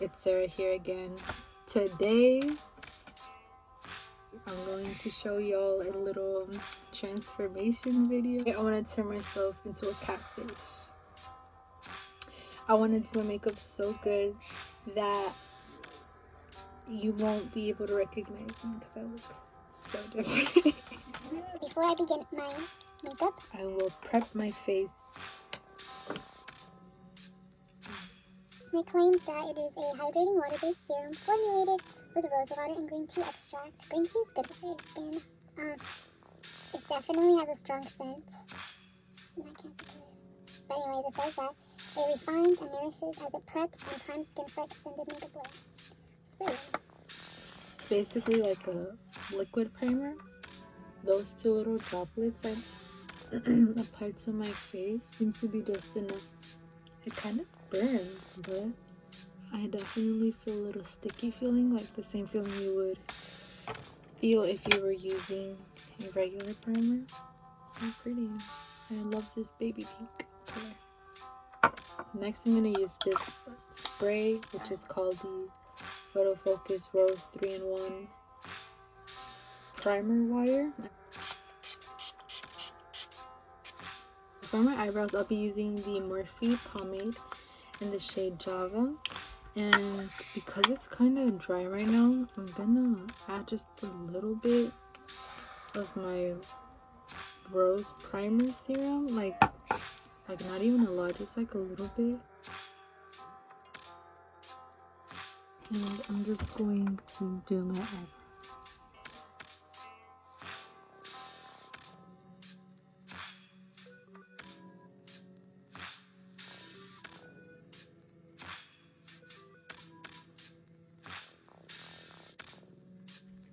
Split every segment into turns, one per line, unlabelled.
It's Sarah here again. Today I'm going to show y'all a little transformation video. I want to turn myself into a catfish. I want to do my makeup so good that you won't be able to recognize me because I look so different.
Before I begin my makeup,
I will prep my face.
it claims that it is a hydrating water-based serum formulated with rose water and green tea extract. Green tea is good for your skin. It definitely has a strong scent. That can't be good. But anyways, it says that it refines and nourishes as it preps and primes skin for extended makeup wear. So,
It's basically like a liquid primer. Those two little droplets I applied to my face seem to be just enough. It kind of burns, but I definitely feel a little sticky feeling, like the same feeling you would feel if you were using a regular primer. So pretty. I love this baby pink color. Next I'm going to use this spray, which is called the Photo Focus Rose 3-in-1 Primer Water. For my eyebrows, I'll be using the Morphe pomade in the shade Java. And because it's kind of dry right now, I'm gonna add just a little bit of my rose primer serum, like not even a lot, just like a little bit. And I'm just going to do my eyebrows.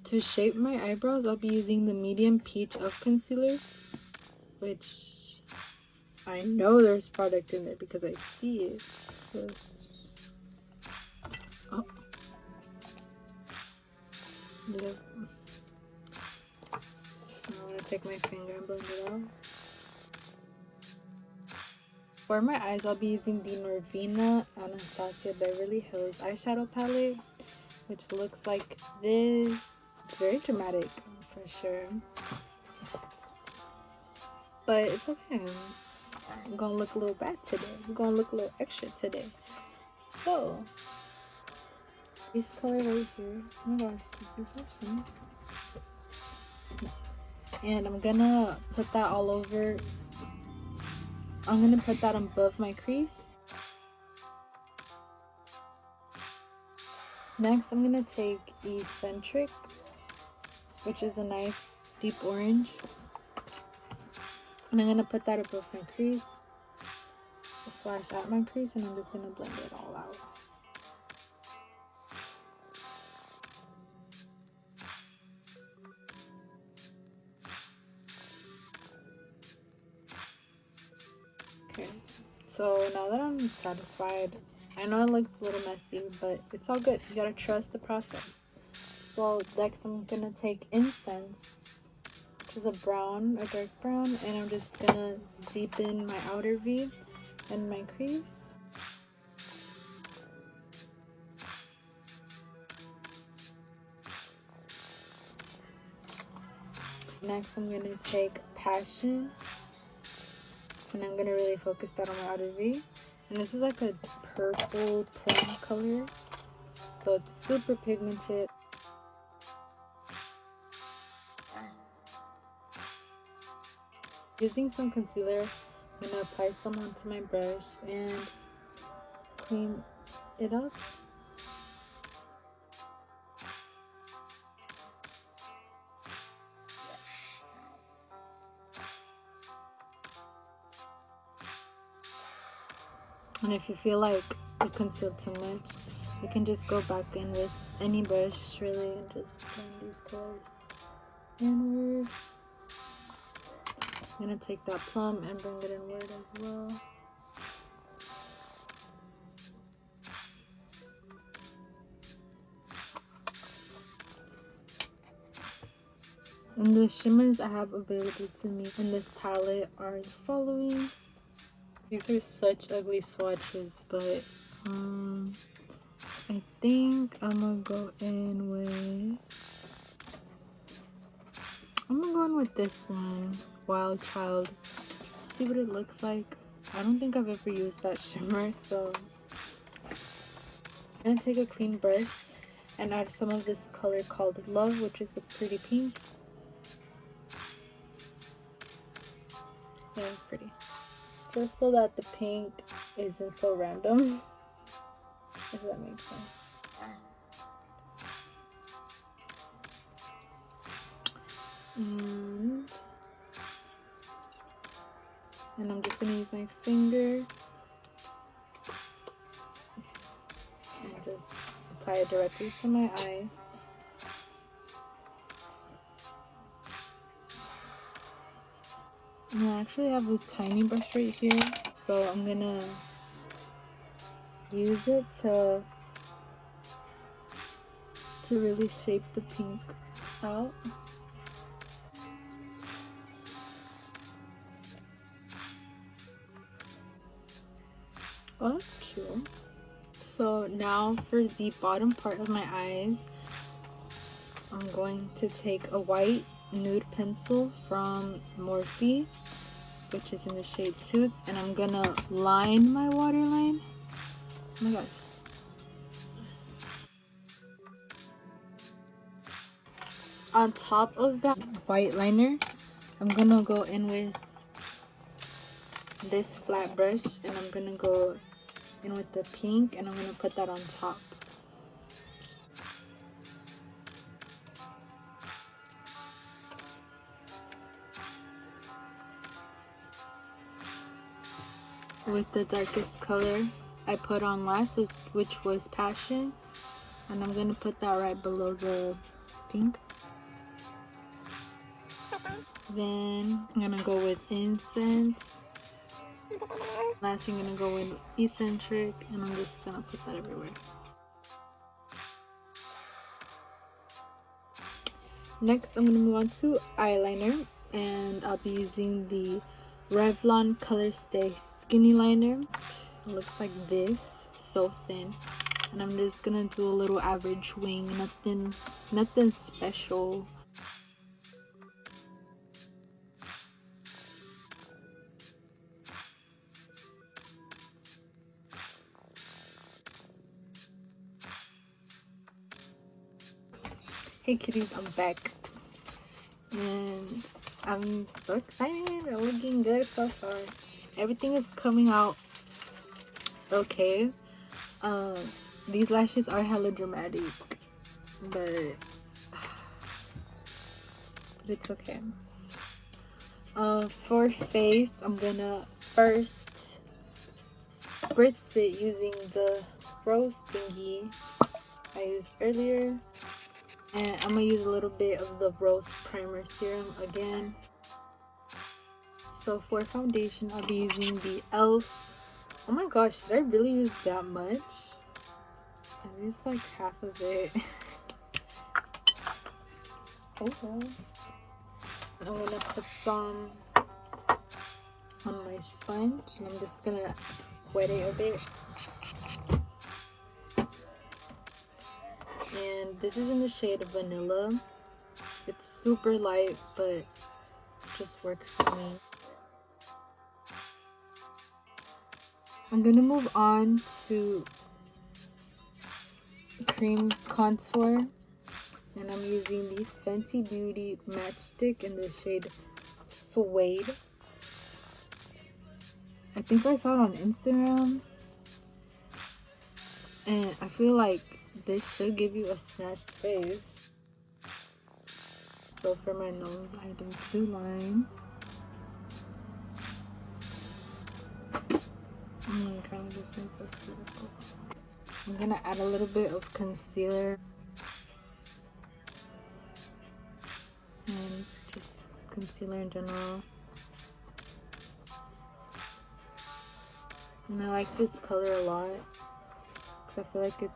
To shape my eyebrows, I'll be using the Medium Peach Elf Concealer, which I know there's product in there because I see it. Oh. Yep. I'm gonna take my finger and blend it out. For my eyes, I'll be using the Norvina Anastasia Beverly Hills eyeshadow palette, which looks like this. It's very dramatic for sure, but it's okay. I'm gonna look a little bad today. I'm gonna look a little extra today. So this color right here, oh my gosh, this is so shiny. And I'm gonna put that all over. I'm gonna put that above my crease. Next, I'm gonna take Eccentric, which is a nice deep orange, and I'm gonna put that above my crease / at my crease, and I'm just gonna blend it all out. Okay, so now that I'm satisfied, I know it looks a little messy, but it's all good. You gotta trust the process. So next I'm gonna take Incense, which is a brown, a dark brown, and I'm just gonna deepen my outer V and my crease. Next I'm gonna take Passion, and I'm gonna really focus that on my outer V. And this is like a purple plum color, so it's super pigmented. Using some concealer, I'm gonna apply some onto my brush and clean it up. And if you feel like you concealed too much, you can just go back in with any brush really and just blend these colors inward. I'm gonna take that plum and bring it inward as well. And the shimmers I have available to me in this palette are the following. These are such ugly swatches, but I think I'm gonna go in with this one, Wild Child, just to see what it looks like. I don't think I've ever used that shimmer, so I'm gonna take a clean brush and add some of this color called Love, which is a pretty pink. Yeah, it's pretty. Just so that the pink isn't so random, if that makes sense. And I'm just gonna use my finger and just apply it directly to my eye. And I actually have a tiny brush right here, so I'm gonna use it to really shape the pink out. Oh, that's cute. So now for the bottom part of my eyes, I'm going to take a white nude pencil from Morphe, which is in the shade Toots, and I'm gonna line my waterline. Oh my gosh. On top of that white liner, I'm gonna go in with this flat brush, and I'm gonna go in with the pink, and I'm gonna put that on top. With the darkest color I put on last, which was Passion, and I'm gonna put that right below the pink. Then I'm gonna go with Incense. Last, I'm gonna go with Eccentric, and I'm just gonna put that everywhere. Next, I'm gonna move on to eyeliner, and I'll be using the Revlon Color Stay Skinny Liner. It looks like this, so thin, and I'm just gonna do a little average wing, nothing special. Hey kitties, I'm back, and I'm so excited. I'm looking good so far. Everything is coming out okay. These lashes are hella dramatic, but it's okay. For face, I'm gonna first spritz it using the rose thingy I used earlier, and I'm gonna use a little bit of the rose primer serum again. So for foundation, I'll be using the e.l.f. Oh my gosh, did I really use that much? I used like half of it. Oh well. I'm gonna put some on my sponge, and I'm just gonna wet it a bit. And this is in the shade Vanilla. It's super light, but it just works for me. I'm gonna move on to cream contour, and I'm using the Fenty Beauty Matchstick in the shade Suede. I think I saw it on Instagram, and I feel like this should give you a snatched face. So for my nose, I do 2 lines. I'm gonna kind of just make this circle. I'm gonna add a little bit of concealer and just concealer in general. And I like this color a lot because I feel like it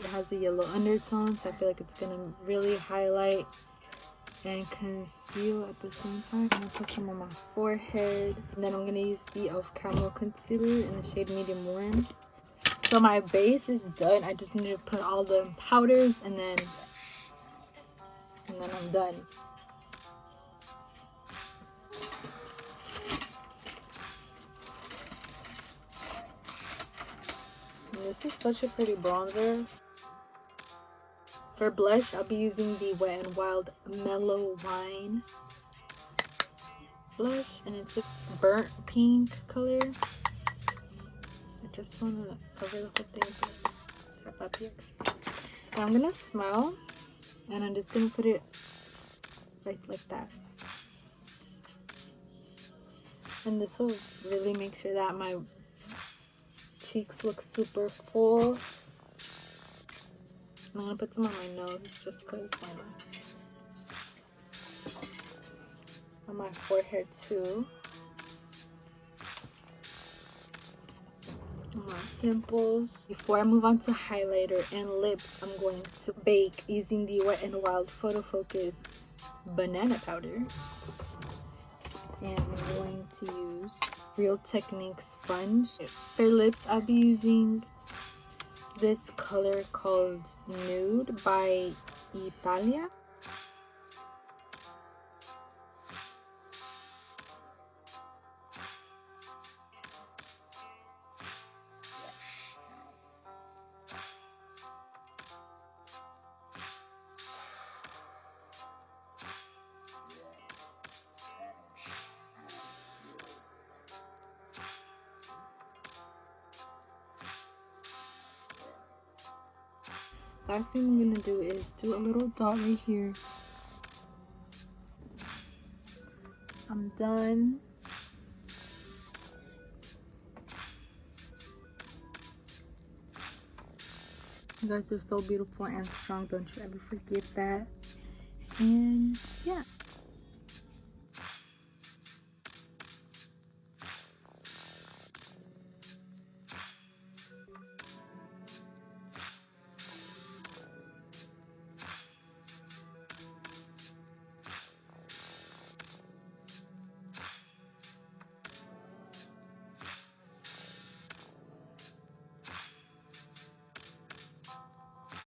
has a yellow undertone, so I feel like it's gonna really highlight and conceal at the same time. I'm gonna put some on my forehead, and then I'm gonna use the e.l.f. Camo Concealer in the shade Medium Warm. So my base is done. I just need to put all the powders and then I'm done. And this is such a pretty bronzer. For blush, I'll be using the Wet n Wild Mellow Wine blush, and it's a burnt pink color. I just want to cover the whole thing, but tap out the excess. And I'm gonna smile, and I'm just gonna put it right like that. And this will really make sure that my cheeks look super full. I'm gonna put some on my nose just because why not? On my forehead too. On my temples. Before I move on to highlighter and lips, I'm going to bake using the Wet n Wild Photo Focus banana powder. And I'm going to use Real Technique sponge. For lips, I'll be using this color called Nude by Italia. Last thing I'm gonna do is do a little dot right here. I'm done. You guys are so beautiful and strong. Don't you ever forget that. And yeah.